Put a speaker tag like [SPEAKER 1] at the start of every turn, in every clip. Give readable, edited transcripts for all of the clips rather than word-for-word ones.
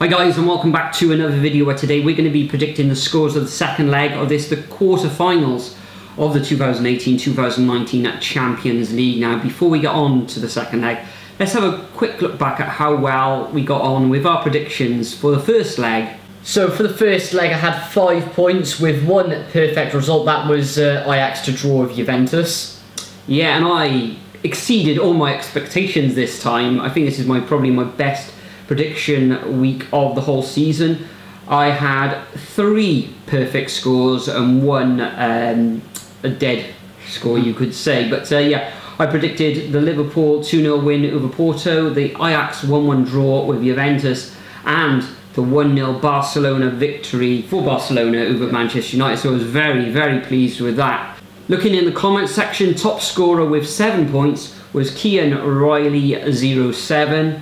[SPEAKER 1] Hi guys, and welcome back to another video where today we're going to be predicting the scores of the second leg of the quarter-finals of the 2018-2019 Champions League. Now, before we get on to the second leg, let's have a quick look back at how well we got on with our predictions for the first leg.
[SPEAKER 2] So for the first leg I had 5 points with one perfect result. That was Ajax to draw with Juventus.
[SPEAKER 1] Yeah, and I exceeded all my expectations this time. I think this is probably my best prediction week of the whole season. I had 3 perfect scores and one a dead score, you could say. But yeah, I predicted the Liverpool 2-0 win over Porto, the Ajax 1-1 draw with Juventus, and the 1-0 Barcelona victory for Barcelona over Manchester United. So I was very, very pleased with that. Looking in the comments section, top scorer with 7 points was Kian Riley 07.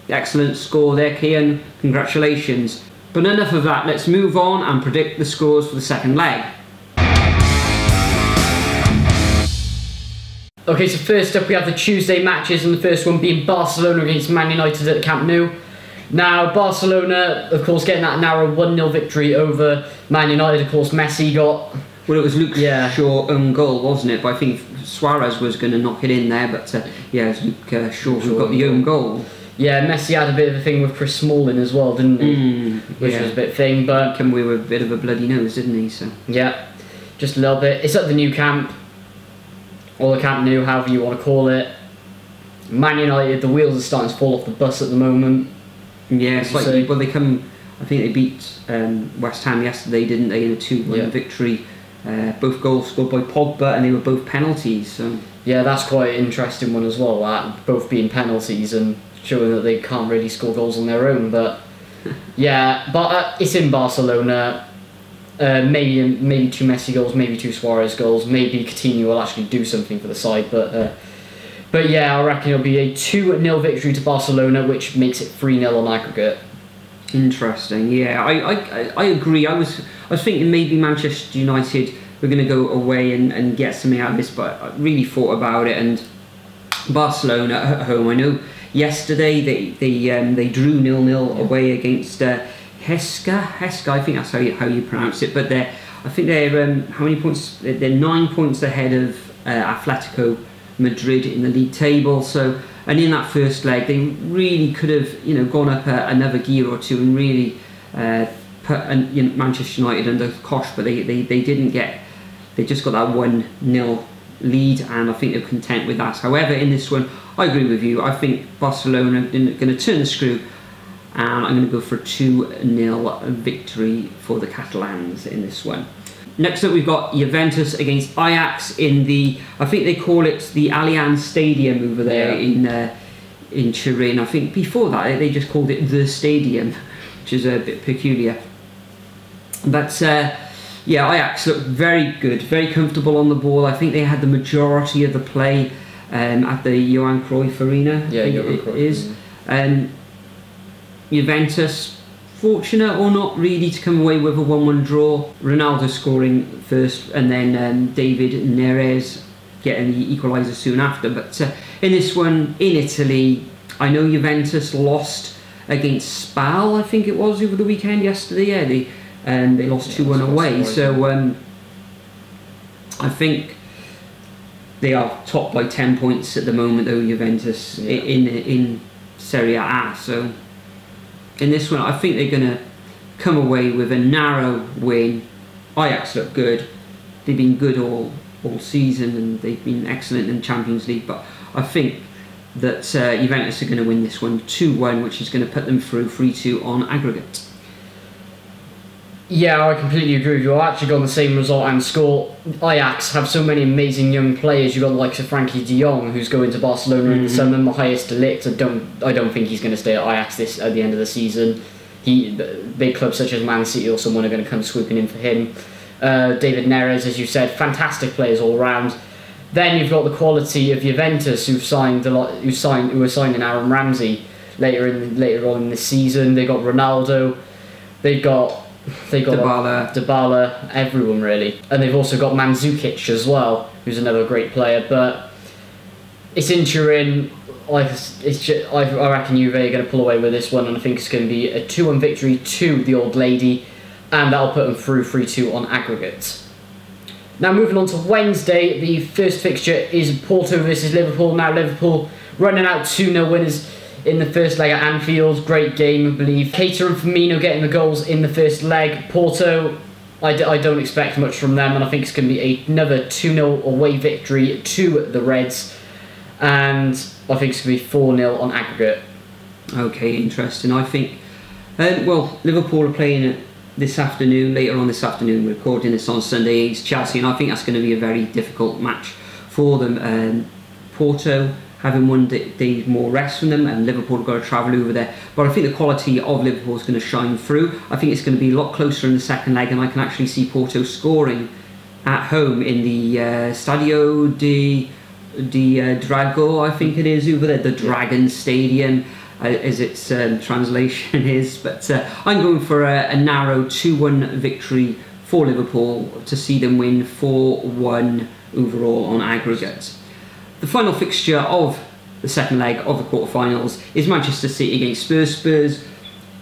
[SPEAKER 1] Excellent score there, Kian. Congratulations. But enough of that. Let's move on and predict the scores for the second leg.
[SPEAKER 2] Okay, so first up we have the Tuesday matches, and the first one being Barcelona against Man United at the Camp Nou. Now, Barcelona, of course, getting that narrow 1-0 victory over Man United. Of course, Messi got...
[SPEAKER 1] Well, it was Luke Shaw own goal, wasn't it? But I think Suarez was going to knock it in there. But yeah, it was Luke Shaw who got the own goal.
[SPEAKER 2] Yeah, Messi had a bit of a thing with Chris Smalling as well, didn't he? Which was a bit thing, but...
[SPEAKER 1] Came away with a bit of a bloody nose, didn't he? So
[SPEAKER 2] yeah, just a little bit. It's at the new camp, or the Camp Nou, however you want to call it. Man United, the wheels are starting to fall off the bus at the moment.
[SPEAKER 1] Yeah, it's like, well, they come... I think they beat West Ham yesterday, didn't they, in a 2-1 victory. Both goals scored by Pogba, and they were both penalties. So
[SPEAKER 2] yeah, that's quite an interesting one as well, that both being penalties and showing that they can't really score goals on their own. But yeah, but it's in Barcelona. Maybe 2 Messi goals, maybe 2 Suarez goals. Maybe Coutinho will actually do something for the side. But yeah, I reckon it'll be a 2-0 victory to Barcelona, which makes it 3-0 on aggregate.
[SPEAKER 1] Interesting. Yeah, I agree. I was thinking maybe Manchester United were going to go away and get something out of this, but I really thought about it. And Barcelona at home, I know yesterday they drew 0-0 away against Hesca, I think that's how you pronounce it. But I think they're how many points? They're 9 points ahead of Atletico Madrid in the league table. So, and in that first leg, they really could have gone up another gear or two and really put Manchester United under the cosh, but they didn't get. They just got that 1-0 lead, and I think they're content with that. However, in this one, I agree with you. I think Barcelona are going to turn the screw, and I'm going to go for a 2-0 victory for the Catalans in this one. Next up, we've got Juventus against Ajax in the, I think they call it the Allianz Stadium over there in Turin. I think before that they just called it the Stadium, which is a bit peculiar. But yeah, Ajax looked very good, very comfortable on the ball. I think they had the majority of the play at the Johan Cruyff Arena.
[SPEAKER 2] Yeah,
[SPEAKER 1] I think it is. Juventus, fortunate or not really to come away with a 1-1 draw. Ronaldo scoring first, and then David Neres getting the equaliser soon after. But in this one, in Italy, I know Juventus lost against Spal, I think it was, over the weekend yesterday. Yeah, they lost 2-1 away. So I think they are top by 10 points at the moment, though, Juventus, in Serie A. So in this one, I think they're going to come away with a narrow win. Ajax look good. They've been good all season, and they've been excellent in the Champions League. But I think that Juventus are going to win this one 2-1, which is going to put them through 3-2 on aggregate.
[SPEAKER 2] Yeah, I completely agree with you. I've actually gone the same result and score. Ajax have so many amazing young players. You've got the likes of Frankie de Jong, who's going to Barcelona in the summer. Matthias de Ligt, I don't think he's going to stay at Ajax at the end of the season. Big clubs such as Man Utd or someone are going to come swooping in for him. David Neres, as you said, fantastic players all round. Then you've got the quality of Juventus, who were signing Aaron Ramsey later on in this season. They got Ronaldo. They got Dybala, everyone really. And they've also got Mandzukic as well, who's another great player. But it's in Turin. I reckon Juve are going to pull away with this one, and I think it's going to be a 2-1 victory to the Old Lady, and that'll put them through 3-2 on aggregate. Now moving on to Wednesday, the first fixture is Porto versus Liverpool. Now Liverpool running out 2-0 winners in the first leg at Anfield. Great game, I believe. Keita and Firmino getting the goals in the first leg. Porto, I don't expect much from them, and I think it's going to be another 2-0 away victory to the Reds, and I think it's going to be 4-0 on aggregate.
[SPEAKER 1] Okay, interesting. I think, well, Liverpool are playing this afternoon, later on this afternoon. We're recording this on Sunday against Chelsea, and I think that's going to be a very difficult match for them. Porto having one day more rest from them, and Liverpool have got to travel over there. But I think the quality of Liverpool is going to shine through. I think it's going to be a lot closer in the second leg, and I can actually see Porto scoring at home in the Stadio di Drago, I think it is over there, the Dragon Stadium, as its translation is. But I'm going for a narrow 2-1 victory for Liverpool to see them win 4-1 overall on aggregate. The final fixture of the second leg of the quarterfinals is Manchester City against Spurs. Spurs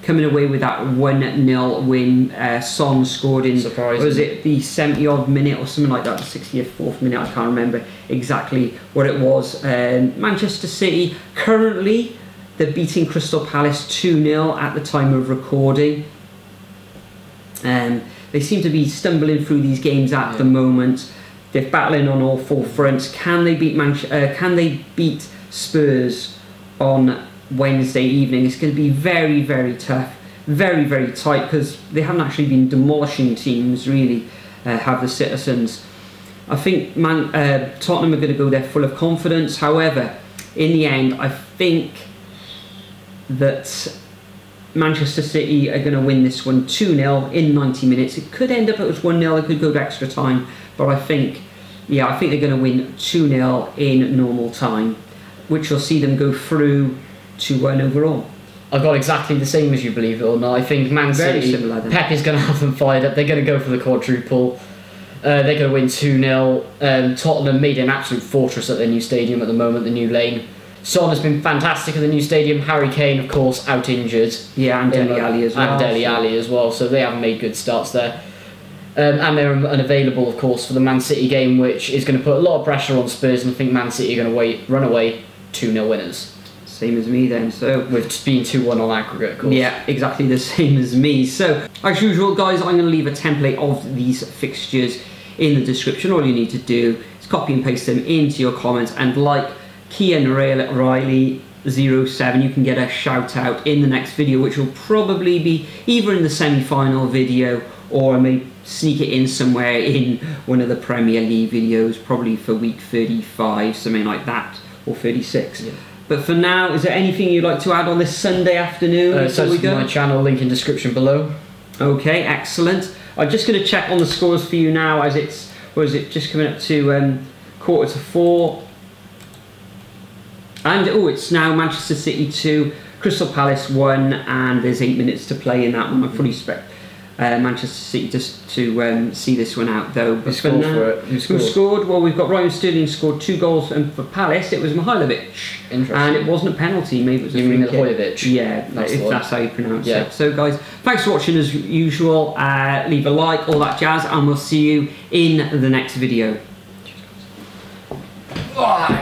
[SPEAKER 1] coming away with that 1-0 win. Son scored in, was it the 70-odd minute or something like that, the 64th minute, I can't remember exactly what it was. Manchester City, currently, they're beating Crystal Palace 2-0 at the time of recording. They seem to be stumbling through these games at the moment. They're battling on all four fronts. Can they beat Spurs on Wednesday evening? It's going to be very, very tough, very, very tight, because they haven't actually been demolishing teams, really, have the citizens. I think Tottenham are going to go there full of confidence. However, in the end, I think that Manchester City are going to win this one 2-0 in 90 minutes. It could end up as 1-0, it could go to extra time, but I think they're going to win 2-0 in normal time, which will see them go through 2-1 overall.
[SPEAKER 2] I've got exactly the same as you, believe it or not. I think Man City, Pep is going to have them fired up. They're going to go for the quadruple. They're going to win 2-0. Tottenham made an absolute fortress at their new stadium at the moment, the New Lane. Son has been fantastic at the new stadium. Harry Kane, of course, out injured.
[SPEAKER 1] Yeah, and Dele Alli as well.
[SPEAKER 2] And Dele Alli as well, so they haven't made good starts there. And they're unavailable, of course, for the Man City game, which is going to put a lot of pressure on Spurs, and I think Man City are going to run away 2-0 winners.
[SPEAKER 1] Same as me then, so...
[SPEAKER 2] With being 2-1 on aggregate, of course.
[SPEAKER 1] Yeah, exactly the same as me. So, as usual, guys, I'm going to leave a template of these fixtures in the description. All you need to do is copy and paste them into your comments, and like Kian Riley 07, you can get a shout out in the next video, which will probably be either in the semi-final video, or I may sneak it in somewhere in one of the Premier League videos, probably for week 35, something like that, or 36. Yeah. But for now, is there anything you'd like to add on this Sunday afternoon?
[SPEAKER 2] Subscribe to my channel, link in description below. Okay, excellent. I'm just going to check on the scores for you now, as it's, just coming up to 3:45. And it's now Manchester City 2, Crystal Palace 1, and there's 8 minutes to play in that one. I fully expect Manchester City just to see this one out, though. Who scored for it?
[SPEAKER 1] Who scored? Well, we've got Ryan Sterling scored 2 goals, and for Palace it was Mihailovic.
[SPEAKER 2] Interesting.
[SPEAKER 1] And it wasn't a penalty, maybe it was a free kick.
[SPEAKER 2] Mihailovic?
[SPEAKER 1] Yeah, that's how you pronounce it. So guys, thanks for watching as usual. Leave a like, all that jazz, and we'll see you in the next video. Cheers, guys.